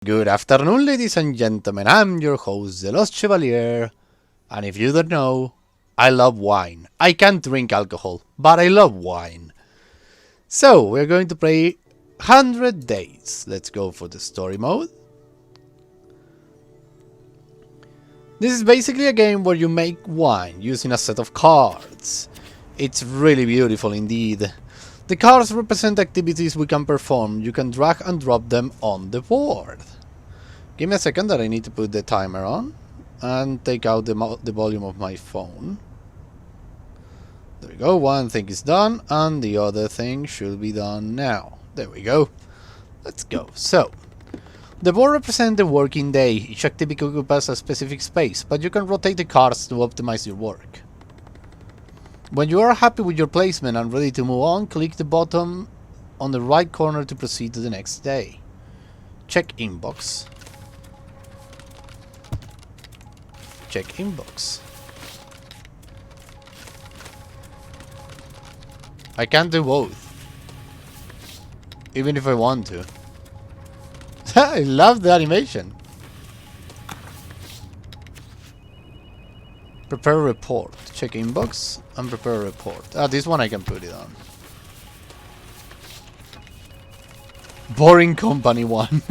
Good afternoon, ladies and gentlemen. I'm your host, the Lost Chevalier, and if you don't know, I love wine. I can't drink alcohol, but I love wine. So, we're going to play 100 Days. Let's go for the story mode. This is basically a game where you make wine using a set of cards. It's really beautiful indeed. The cards represent activities we can perform. You can drag and drop them on the board. Give me a second that I need to put the timer on and take out the volume of my phone. There we go, one thing is done and the other thing should be done now. There we go. Let's go. So, the board represents the working day. Each activity occupies a specific space, but you can rotate the cards to optimize your work. When you are happy with your placement and ready to move on, click the button on the right corner to proceed to the next day. Check inbox. Check inbox. I can't do both. Even if I want to. I love the animation. Prepare a report. Check inbox and prepare a report. Ah, this one I can put it on. Boring company one.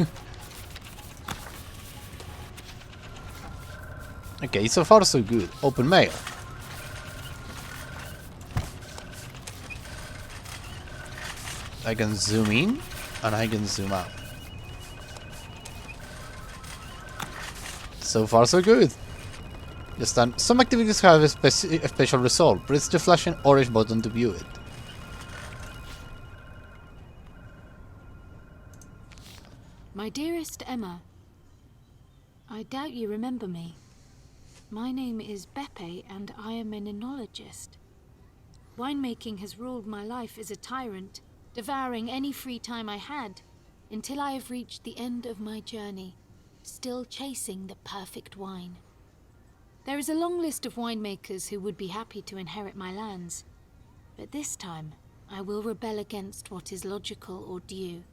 Okay, so far so good. Open mail. I can zoom in and I can zoom out. So far so good. Just done. Some activities have a special result. Press the flashing orange button to view it. My dearest Emma, I doubt you remember me. My name is Beppe and I am an enologist. Winemaking has ruled my life as a tyrant, devouring any free time I had, until I have reached the end of my journey, still chasing the perfect wine. There is a long list of winemakers who would be happy to inherit my lands, but this time I will rebel against what is logical or due.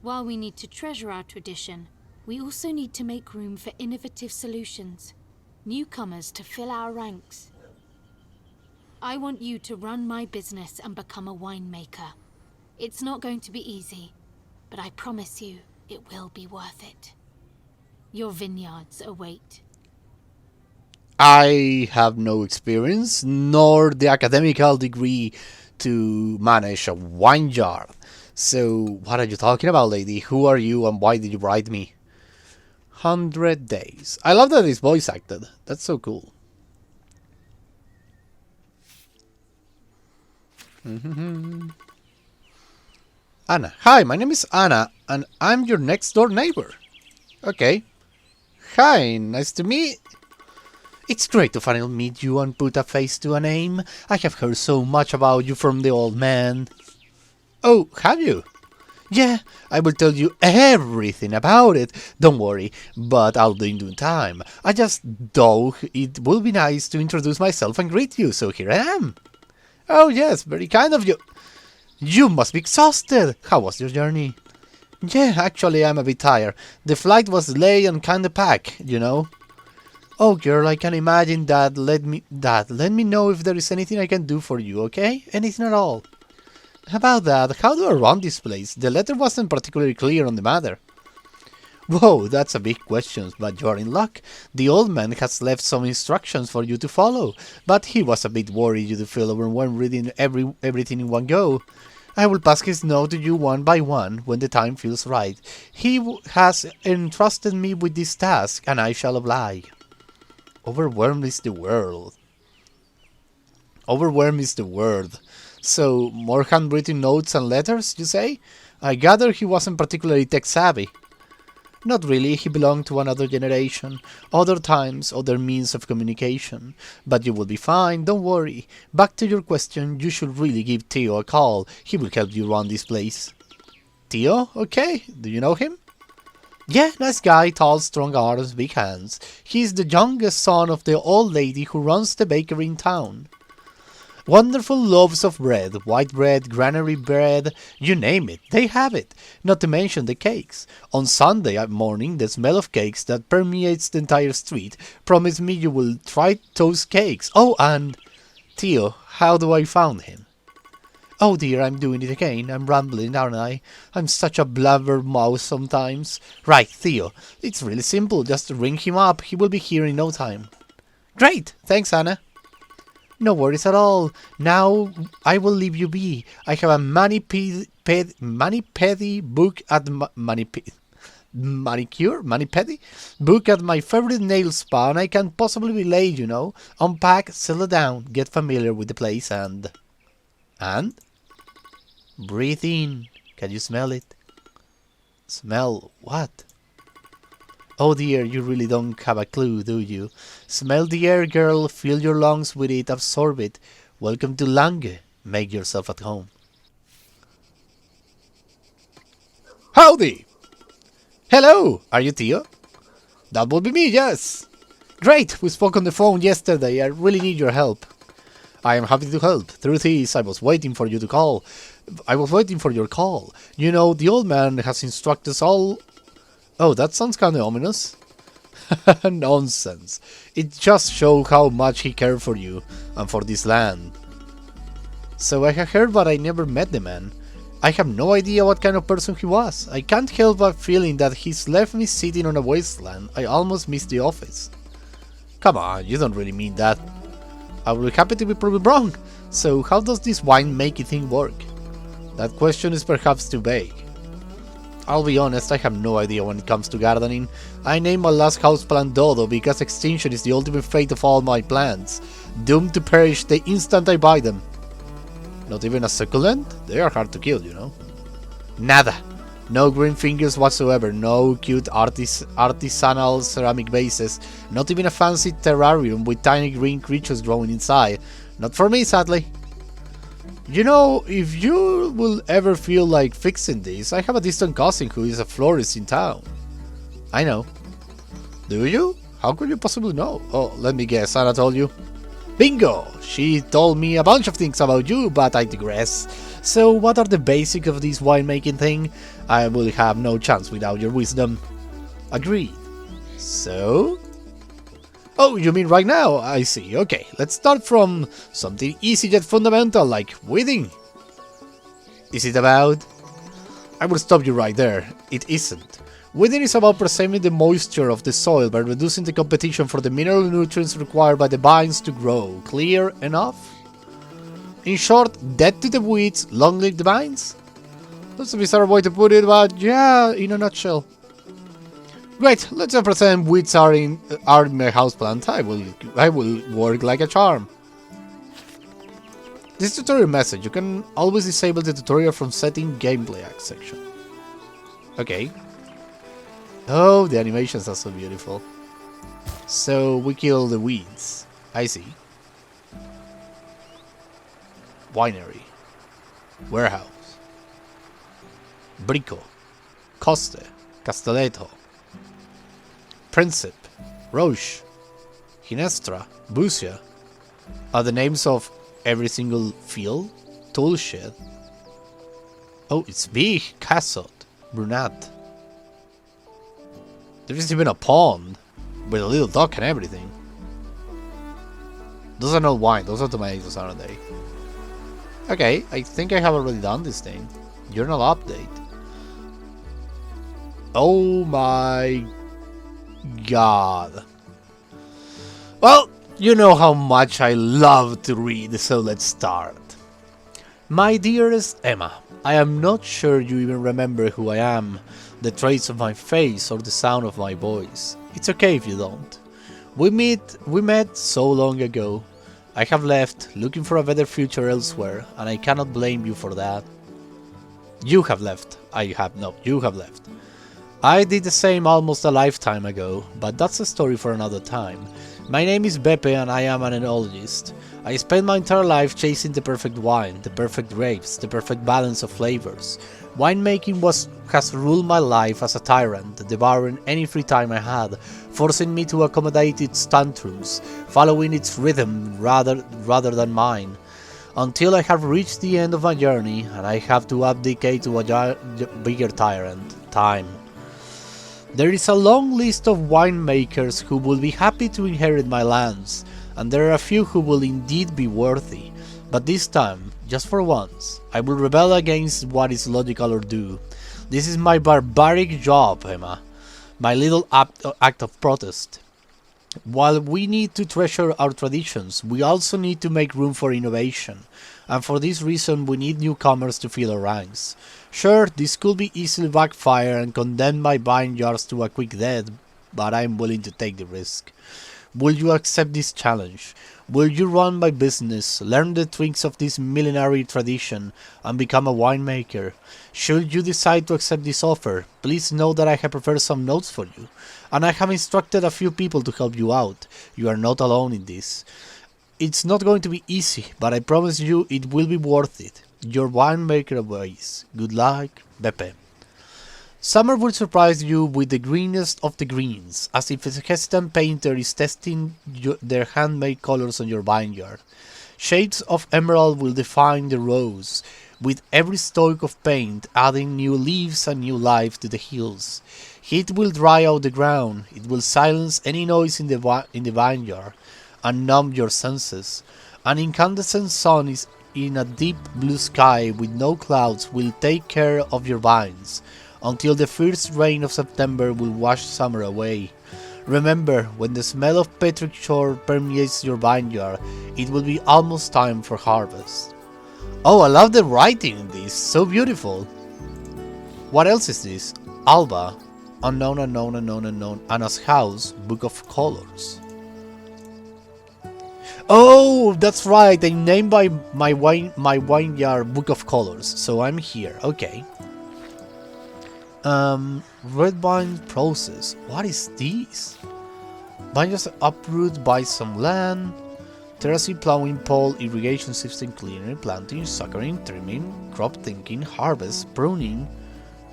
While we need to treasure our tradition, we also need to make room for innovative solutions, newcomers to fill our ranks. I want you to run my business and become a winemaker. It's not going to be easy, but I promise you it will be worth it. Your vineyards await. I have no experience, nor the academical degree to manage a wine jar. So, what are you talking about, lady? Who are you and why did you write me? 100 days. I love that it's voice acted. That's so cool. Anna. Hi, my name is Anna, and I'm your next door neighbor. Okay. Hi, nice to meet. It's great to finally meet you and put a face to a name. I have heard so much about you from the old man. Oh, have you? Yeah, I will tell you everything about it. Don't worry, but I'll do it in due time. I just thought it would be nice to introduce myself and greet you, so here I am. Oh yes, very kind of you. You must be exhausted. How was your journey? Yeah, actually I'm a bit tired. The flight was delayed and kinda packed, you know. Oh girl, I can imagine that. Let me know if there is anything I can do for you, okay? Anything at all. About that, how do I run this place? The letter wasn't particularly clear on the matter. Whoa, that's a big question, but you're in luck. The old man has left some instructions for you to follow, but he was a bit worried you'd feel overwhelmed reading everything in one go. I will pass his note to you one by one when the time feels right. He has entrusted me with this task, and I shall oblige. Overwhelmed is the word. Overwhelmed is the word. So, more handwritten notes and letters, you say? I gather he wasn't particularly tech-savvy. Not really, he belonged to another generation. Other times, other means of communication. But you will be fine, don't worry. Back to your question, you should really give Theo a call. He will help you run this place. Theo? Okay. Do you know him? Yeah, nice guy, tall, strong arms, big hands. He's the youngest son of the old lady who runs the bakery in town. Wonderful loaves of bread, white bread, granary bread, you name it, they have it. Not to mention the cakes. On Sunday morning, the smell of cakes that permeates the entire street. Promise me you will try those cakes. Oh, and Theo, how do I found him? Oh dear, I'm doing it again. I'm rambling, aren't I? I'm such a blabbermouth sometimes. Right, Theo, it's really simple. Just ring him up. He will be here in no time. Great! Thanks, Anna. No worries at all. Now I will leave you be. I have a mani-pedi book at mani-pedi book at my favorite nail spa, and I can't possibly be late, you know. Unpack, settle down, get familiar with the place, and breathe in. Can you smell it? Smell what? Oh dear, you really don't have a clue, do you? Smell the air, girl. Fill your lungs with it. Absorb it. Welcome to Lange. Make yourself at home. Howdy! Hello! Are you Theo? That would be me, yes. Great! We spoke on the phone yesterday. I really need your help. I am happy to help. Truth is, I was waiting for you to call. I was waiting for your call. You know, the old man has instructed us all... Oh, that sounds kind of ominous. Nonsense. It just shows how much he cared for you and for this land. So I have heard, but I never met the man. I have no idea what kind of person he was. I can't help but feeling that he's left me sitting on a wasteland. I almost missed the office. Come on, you don't really mean that. I will be happy to be proven wrong. So how does this wine-making thing work? That question is perhaps too vague. I'll be honest, I have no idea when it comes to gardening. I named my last houseplant Dodo because extinction is the ultimate fate of all my plants, doomed to perish the instant I buy them. Not even a succulent? They are hard to kill, you know. Nada. No green fingers whatsoever, no cute artisanal ceramic vases, not even a fancy terrarium with tiny green creatures growing inside. Not for me, sadly. You know, if you will ever feel like fixing this, I have a distant cousin who is a florist in town. I know. Do you? How could you possibly know? Oh, let me guess, Anna told you. Bingo! She told me a bunch of things about you, but I digress. So, what are the basics of this winemaking thing? I will have no chance without your wisdom. Agreed. So? Oh, you mean right now? I see. Okay, let's start from something easy yet fundamental, like weeding. Is it about? I will stop you right there. It isn't. Weeding is about preserving the moisture of the soil by reducing the competition for the mineral nutrients required by the vines to grow. Clear enough? In short, dead to the weeds, long live the vines? That's a bizarre way to put it, but yeah, in a nutshell. Great, let's pretend weeds are in my houseplant. I will work like a charm. This tutorial message, you can always disable the tutorial from setting gameplay section. Okay. Oh, the animations are so beautiful. So we kill the weeds. I see. Winery. Warehouse. Brico. Coste. Castelletto. Princip, Roche, Ginestra, Busia are the names of every single field, toolshed. Oh, it's big, Cassot, Brunat. There is even a pond with a little duck and everything. Those are not wine, those are tomatoes, aren't they? Okay, I think I have already done this thing. Journal update. Oh my God. Well, you know how much I love to read, so let's start. My dearest Emma, I am not sure you even remember who I am, the traits of my face or the sound of my voice. It's okay if you don't. We met so long ago. I have left, looking for a better future elsewhere, and I cannot blame you for that. You have left. You have left. I did the same almost a lifetime ago, but that's a story for another time. My name is Beppe and I am an enologist. I spent my entire life chasing the perfect wine, the perfect grapes, the perfect balance of flavors. Winemaking has ruled my life as a tyrant, devouring any free time I had, forcing me to accommodate its tantrums, following its rhythm rather than mine. until I have reached the end of my journey and I have to abdicate to a bigger tyrant, time. There is a long list of winemakers who will be happy to inherit my lands, and there are a few who will indeed be worthy, but this time, just for once, I will rebel against what is logical or due. This is my barbaric job, Emma, my little act of protest. While we need to treasure our traditions, we also need to make room for innovation, and for this reason we need newcomers to fill our ranks. Sure, this could be easily backfire and condemn my vineyards to a quick death, but I am willing to take the risk. Will you accept this challenge? Will you run my business, learn the tricks of this millenary tradition, and become a winemaker? Should you decide to accept this offer, please know that I have prepared some notes for you, and I have instructed a few people to help you out. You are not alone in this. It's not going to be easy, but I promise you it will be worth it. Your winemaker awaits. Good luck, Beppe. Summer will surprise you with the greenest of the greens, as if a hesitant painter is testing their handmade colors on your vineyard. Shades of emerald will define the rose, with every stroke of paint adding new leaves and new life to the hills. Heat will dry out the ground, it will silence any noise in the vineyard, and numb your senses. An incandescent sun is in a deep blue sky with no clouds will take care of your vines, until the first rain of September will wash summer away. Remember, when the smell of petric shore permeates your vineyard, it will be almost time for harvest. Oh, I love the writing in this, so beautiful. What else is this? Alba, unknown, Anna's house, book of colors. Oh, that's right, I named my vineyard book of colors, so I'm here, okay. Red vine process. What is this? Vineyards uproot, buy some land. Terracing, plowing, pole, irrigation system, clearing, planting, suckering, trimming, crop thinking, harvest, pruning,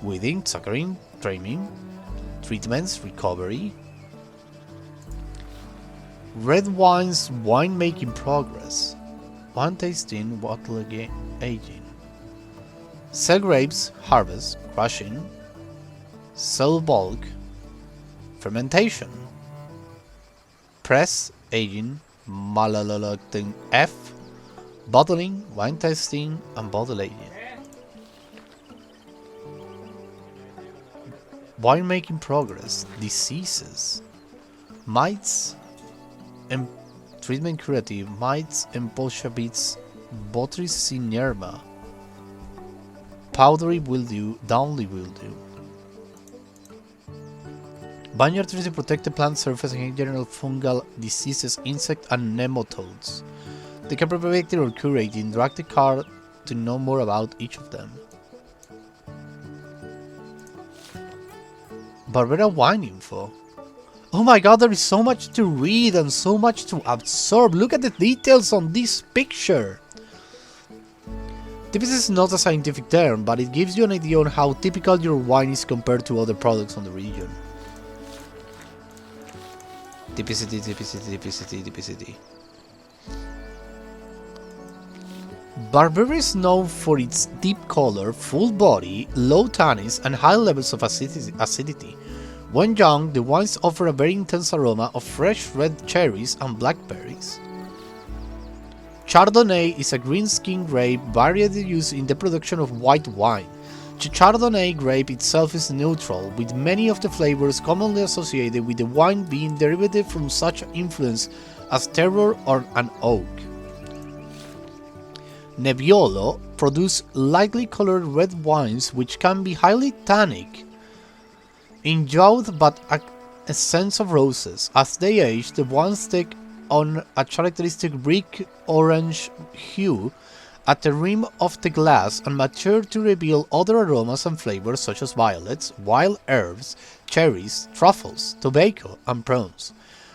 weeding, suckering, trimming, treatments, recovery. Red wines, winemaking progress. Wine tasting, bottle aging. Sell grapes, harvest, crushing. Sell bulk, fermentation, press, aging, malolacting F, bottling, wine tasting, and bottle aging. Winemaking progress, diseases, mites, and treatment curative, mites, Empolsha beets, Botrytis cinerma, powdery mildew, downly mildew. Vineyard trees to protect the plant surface against general fungal diseases, insect and nematodes. They can be prevented or curated. Drag the card to know more about each of them. Barbera wine info. Oh my god, there is so much to read and so much to absorb. Look at the details on this picture. Typicity is not a scientific term, but it gives you an idea on how typical your wine is compared to other products on the region. Typicity. Barbera is known for its deep color, full body, low tannins, and high levels of acidity. When young, the wines offer a very intense aroma of fresh red cherries and blackberries. Chardonnay is a green-skinned grape variety used in the production of white wine. The Chardonnay grape itself is neutral, with many of the flavors commonly associated with the wine being derived from such influence as terroir or an oak. Nebbiolo produce lightly colored red wines which can be highly tannic, enjoyed but a sense of roses. As they age, the wines take on a characteristic brick orange hue at the rim of the glass and mature to reveal other aromas and flavors such as violets, wild herbs, cherries, truffles, tobacco, and prunes.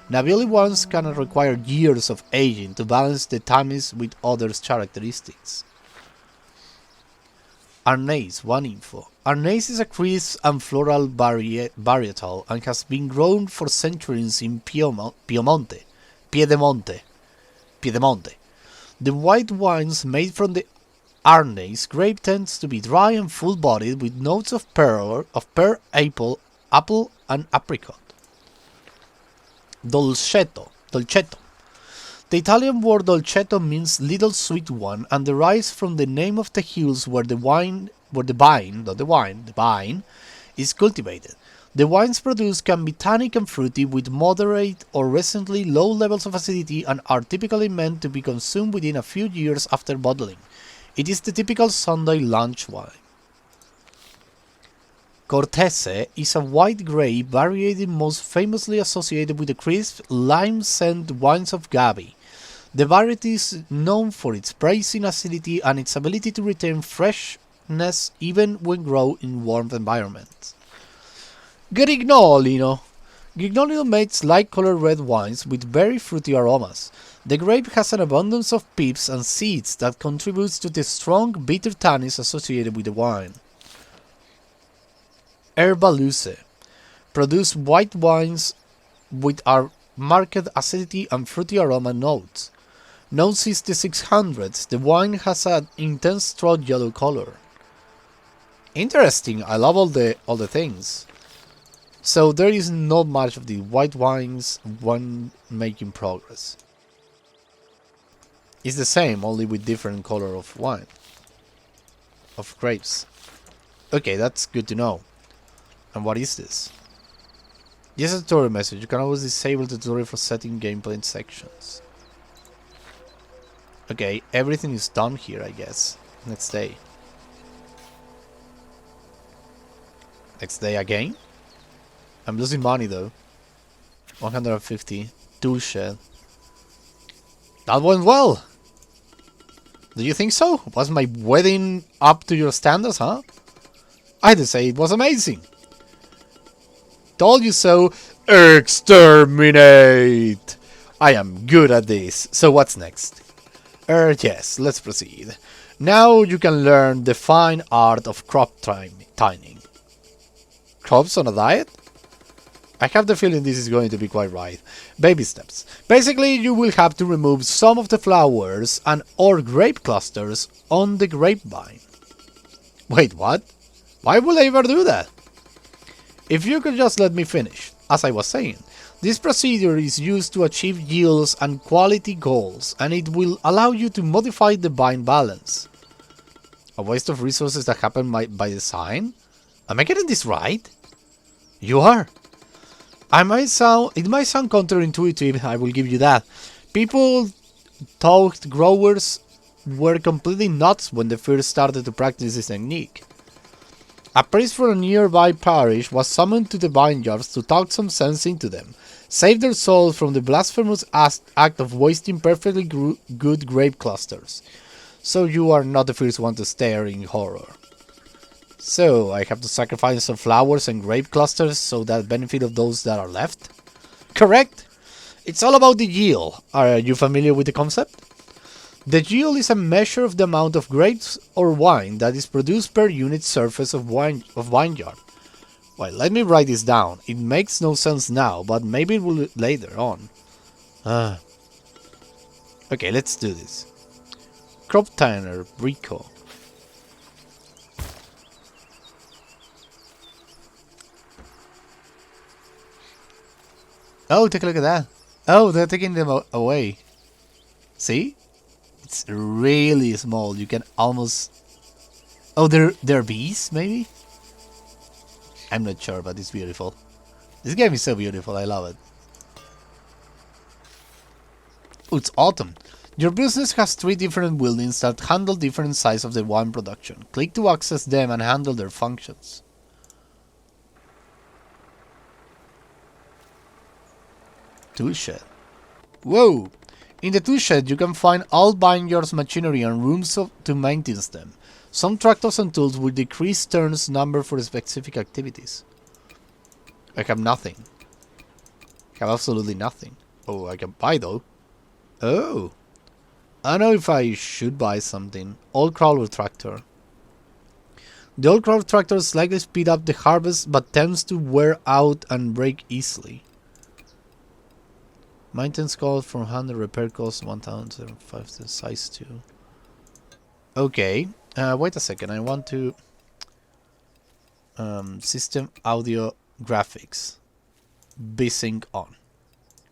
Nebbiolo wines can require years of aging to balance the tannins with other characteristics. Arnaise, one info. Arnaise is a crisp and floral varietal and has been grown for centuries in Piedemonte. The white wines made from the Arnaise grape tends to be dry and full-bodied with notes of pear, apple, and apricot. Dolcetto. The Italian word dolcetto means little sweet one and derives from the name of the hills where the vine is cultivated. The wines produced can be tannic and fruity with moderate or recently low levels of acidity and are typically meant to be consumed within a few years after bottling. It is the typical Sunday lunch wine. Cortese is a white grape variety most famously associated with the crisp, lime-scent wines of Gavi. The variety is known for its bracing acidity and its ability to retain freshness even when grown in warm environments. Grignolino. Grignolino makes light-colored red wines with very fruity aromas. The grape has an abundance of pips and seeds that contributes to the strong, bitter tannins associated with the wine. Herbaluce. Produce white wines with a marked acidity and fruity aroma notes. Known since the 600s, the wine has an intense straw yellow color. Interesting, I love all the things. So there is not much of the white wines wine making progress. It's the same, only with different color of wine. Of grapes. Okay, that's good to know. And what is this? Yes, a tutorial message. You can always disable the tutorial for setting gameplay sections. Okay, everything is done here, I guess. Next day. Next day again? I'm losing money though. 150. Touche. That went well! Do you think so? Was my wedding up to your standards, huh? I'd say it was amazing. Told you so. Exterminate! I am good at this. So what's next? Yes, let's proceed. Now you can learn the fine art of crop tining. Crops on a diet? I have the feeling this is going to be quite right. Baby steps. Basically, you will have to remove some of the flowers and or grape clusters on the grapevine. Wait, what? Why would I ever do that? If you could just let me finish. As I was saying, this procedure is used to achieve yields and quality goals, and it will allow you to modify the vine balance. A waste of resources that happen by design? Am I getting this right? You are. It might sound counterintuitive, I will give you that. People thought growers were completely nuts when they first started to practice this technique. A priest from a nearby parish was summoned to the vineyards to talk some sense into them, save their souls from the blasphemous act of wasting perfectly good grape clusters. So you are not the first one to stare in horror. So, I have to sacrifice some flowers and grape clusters so that benefit of those that are left? Correct! It's all about the yield. Are you familiar with the concept? The yield is a measure of the amount of grapes or wine that is produced per unit surface of vineyard. Well, let me write this down. It makes no sense now, but maybe it will later on. Okay, let's do this. Crop tiner, Rico. Oh, take a look at that. Oh, they're taking them away. See? It's really small. You can almost... Oh, they're bees, maybe? I'm not sure, but it's beautiful. This game is so beautiful. I love it. Oh, it's autumn. Your business has 3 different buildings that handle different sides of the wine production. Click to access them and handle their functions. Tool shed. Whoa! In the tool shed you can find all vineyards machinery and rooms to maintain them. Some tractors and tools will decrease turns number for specific activities. I have nothing. I have absolutely nothing. Oh, I can buy though. Oh! I don't know if I should buy something. Old crawler tractor. The old crawler tractor slightly speed up the harvest but tends to wear out and break easily. Maintenance cost from 100, repair cost 1005, size 2. Okay, wait a second, I want to... system audio graphics. Vsync on.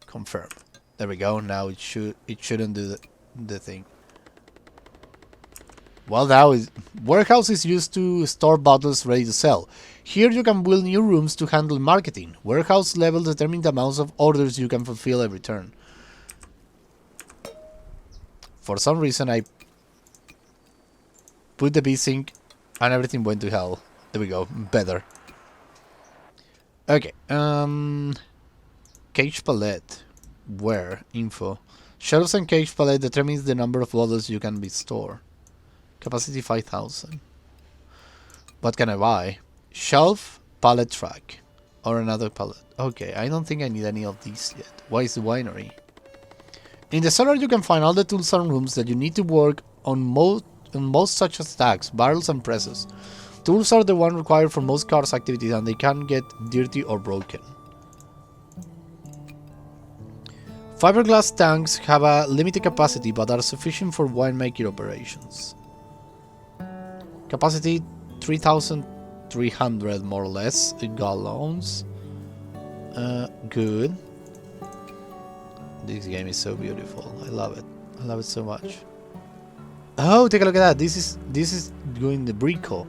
Confirm. There we go, now it shouldn't do the thing. Well, now warehouse is used to store bottles ready to sell. Here you can build new rooms to handle marketing. Warehouse level determines the amounts of orders you can fulfill every turn. For some reason I put the vsync and everything went to hell. There we go, better. Okay, cage palette. Where? Info. Shelves and cage palette determines the number of bottles you can be stored. Capacity 5000. What can I buy? Shelf, pallet track, or another pallet. Okay, I don't think I need any of these yet. Why is the winery? In the cellar you can find all the tools and rooms that you need to work on most such as stacks, barrels and presses. Tools are the one required for most cars activities and they can get dirty or broken. Fiberglass tanks have a limited capacity but are sufficient for winemaking operations. Capacity 3,300 more or less gallons. Good. This game is so beautiful. I love it. I love it so much. Oh, take a look at that. This is doing the brico.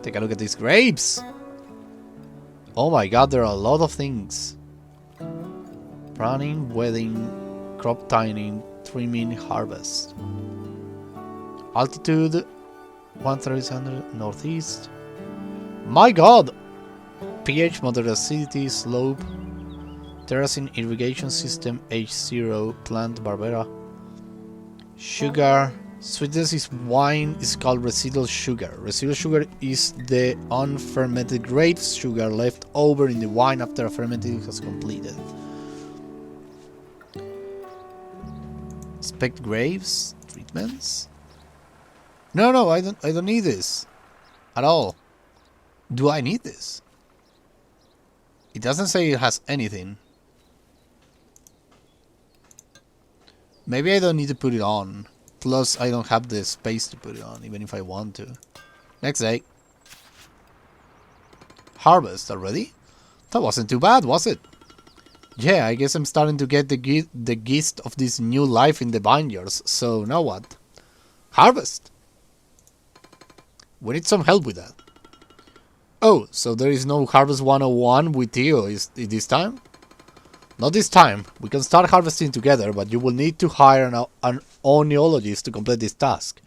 Take a look at these grapes. Oh my god, there are a lot of things. Pruning, wedding, crop tining, trimming, harvest. Altitude 1300 northeast. My god! pH, moderate acidity, slope, terracing, irrigation system, H0, plant, Barbera. Sugar, sweetness is wine is called residual sugar. Residual sugar is the unfermented grape sugar left over in the wine after a fermenting has completed. Inspect grapes, treatments. No, I don't need this at all. Do I need this? It doesn't say it has anything. Maybe I don't need to put it on. Plus, I don't have the space to put it on, even if I want to. Next day. Harvest already? That wasn't too bad, was it? Yeah, I guess I'm starting to get the gist of this new life in the vineyards. So, now what? Harvest! We need some help with that. Oh, so there is no Harvest 101 with Theo this time? Not this time. We can start harvesting together, but you will need to hire an oenologist to complete this task.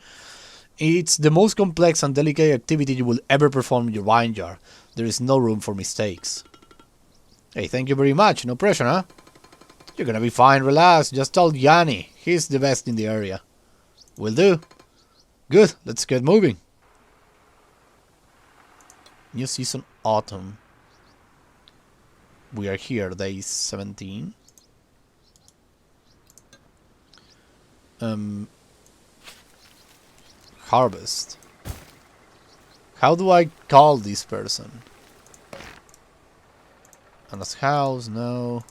It's the most complex and delicate activity you will ever perform in your vineyard. There is no room for mistakes. Hey, thank you very much. No pressure, huh? You're gonna be fine, relax. Just tell Yanni. He's the best in the area. Will do. Good, let's get moving. New season, autumn. We are here, day 17. Harvest. How do I call this person? Anna's house, no.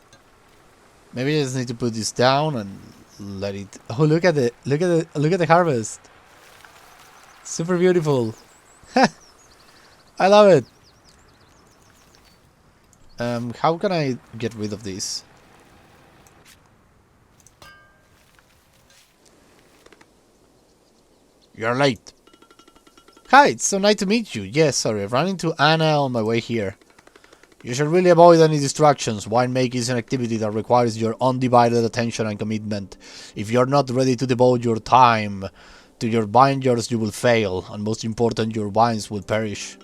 Maybe I just need to put this down and let it. Oh, look at the harvest. Super beautiful. I love it. How can I get rid of this? You're late. Hi, it's so nice to meet you. Yes, sorry, I ran into Anna on my way here. You should really avoid any distractions. Winemaking is an activity that requires your undivided attention and commitment. If you're not ready to devote your time to your vineyards, you will fail, and most important, your vines will perish.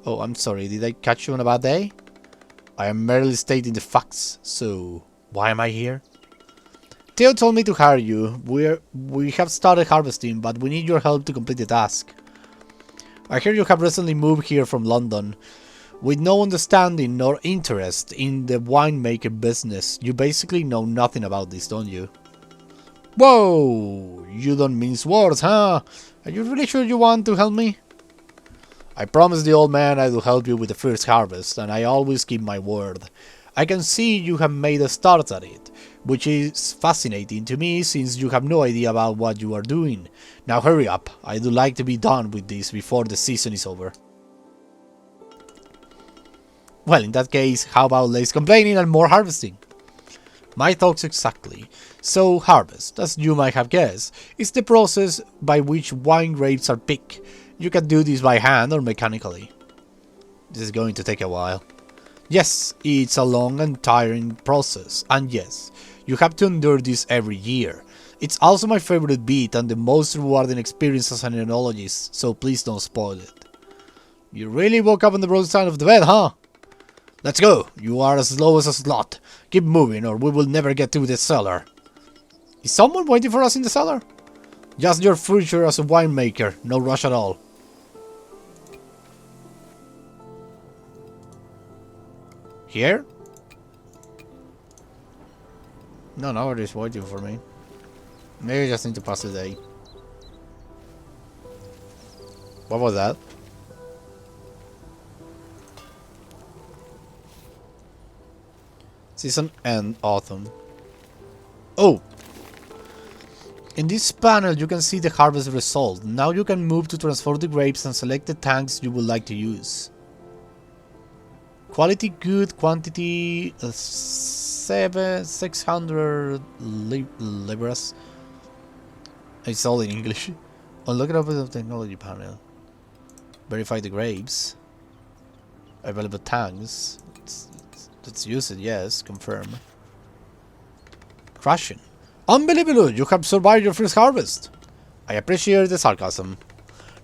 Oh, I'm sorry, did I catch you on a bad day? I am merely stating the facts, so why am I here? Theo told me to hire you. We have started harvesting, but we need your help to complete the task. I hear you have recently moved here from London. With no understanding nor interest in the winemaker business, you basically know nothing about this, don't you? Whoa! You don't mince words, huh? Are you really sure you want to help me? I promised the old man I would help you with the first harvest, and I always keep my word. I can see you have made a start at it, which is fascinating to me since you have no idea about what you are doing. Now hurry up, I would like to be done with this before the season is over. Well, in that case, how about less complaining and more harvesting? My thoughts exactly. So, harvest, as you might have guessed, is the process by which wine grapes are picked. You can do this by hand or mechanically. This is going to take a while. Yes, it's a long and tiring process, and yes, you have to endure this every year. It's also my favorite bit and the most rewarding experience as an enologist, so please don't spoil it. You really woke up on the wrong side of the bed, huh? Let's go, you are as slow as a slot. Keep moving or we will never get to the cellar. Is someone waiting for us in the cellar? Just your future as a winemaker, no rush at all. Here? No, nobody's waiting for me. Maybe I just need to pass the day. What was that? Season end autumn. Oh! In this panel you can see the harvest result. Now you can move to transfer the grapes and select the tanks you would like to use. Quality good, quantity 600 libras. It's all in English. Unlock it up with the technology panel. Verify the grapes. Available tanks. Let's use it, yes, confirm. Crushing. Unbelievable! You have survived your first harvest! I appreciate the sarcasm.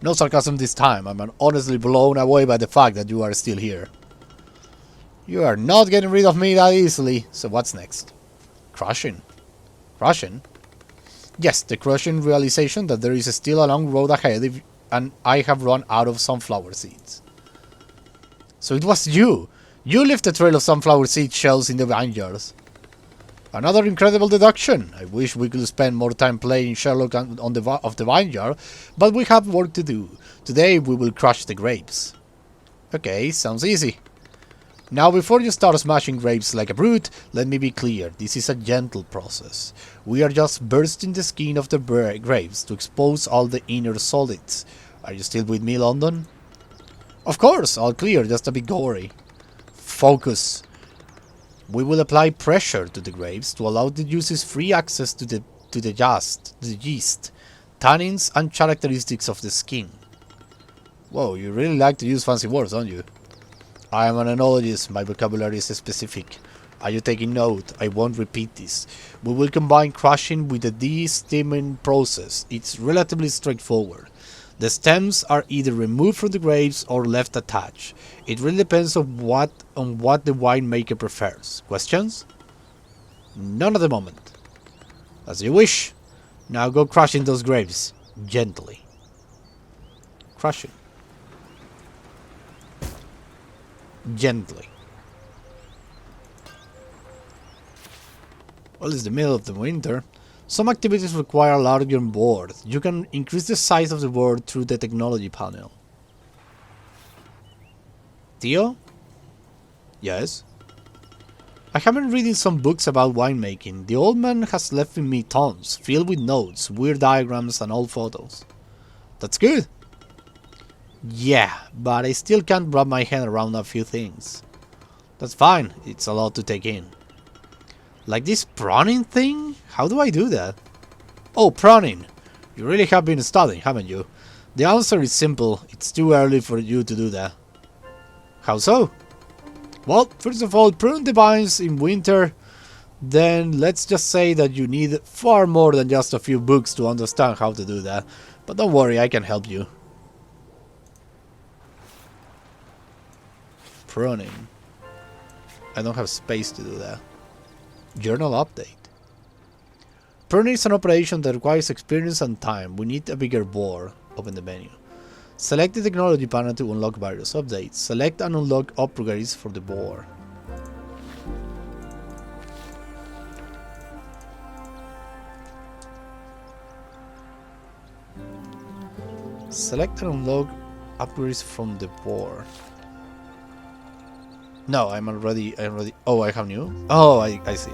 No sarcasm this time, I'm honestly blown away by the fact that you are still here. You are not getting rid of me that easily, so what's next? Crushing. Crushing? Yes, the crushing realization that there is still a long road ahead and I have run out of sunflower seeds. So it was you! You left a trail of sunflower seed shells in the vineyards. Another incredible deduction. I wish we could spend more time playing Sherlock of the vineyard, but we have work to do. Today we will crush the grapes. Okay, sounds easy. Now before you start smashing grapes like a brute, let me be clear, this is a gentle process. We are just bursting the skin of the grapes to expose all the inner solids. Are you still with me, London? Of course, all clear, just a bit gory. Focus. We will apply pressure to the grapes to allow the juices free access to the yeast, tannins and characteristics of the skin. Whoa, you really like to use fancy words, don't you? I am an enologist, my vocabulary is specific. Are you taking note? I won't repeat this. We will combine crushing with the de-steaming process. It's relatively straightforward. The stems are either removed from the grapes or left attached. It really depends on what the winemaker prefers. Questions? None at the moment. As you wish. Now go crushing those grapes. Gently. Crushing. Gently. Well, it's the middle of the winter. Some activities require a larger board. You can increase the size of the board through the technology panel. Theo? Yes? I have been reading some books about winemaking. The old man has left me tons, filled with notes, weird diagrams and old photos. That's good. Yeah, but I still can't wrap my head around a few things. That's fine, it's a lot to take in. Like this pruning thing? How do I do that? Oh, pruning. You really have been studying, haven't you? The answer is simple. It's too early for you to do that. How so? Well, first of all, prune the vines in winter. Then let's just say that you need far more than just a few books to understand how to do that. But don't worry, I can help you. Pruning. I don't have space to do that. Journal update. Pruning is an operation that requires experience and time. We need a bigger board. Open the menu. Select the technology panel to unlock various updates. Select and unlock upgrades for the board. Select and unlock upgrades from the board. No, I'm already. Oh, I have new. Oh, I see.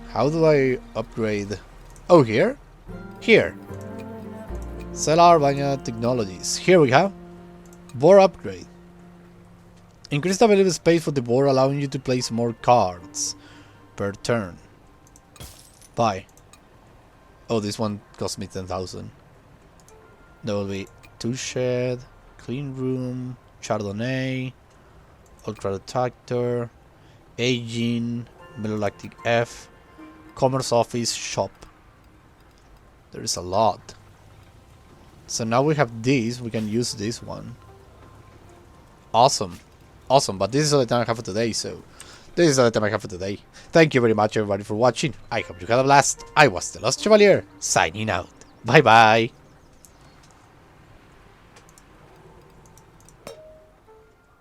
How do I upgrade? Oh, here. Here. Cellar Vineyard Technologies. Here we have board upgrade. Increased available space for the board, allowing you to place more cards per turn. Buy. Oh, this one cost me 10,000. There will be 2 shed, clean room, Chardonnay, ultra tractor, aging, Melolactic F, commerce office, shop. There is a lot. So now we have this, we can use this one. Awesome. Awesome, but this is all the time I have for today, so this is all the time I have for today. Thank you very much everybody for watching. I hope you had a blast. I was the Lost Chevalier, signing out. Bye bye.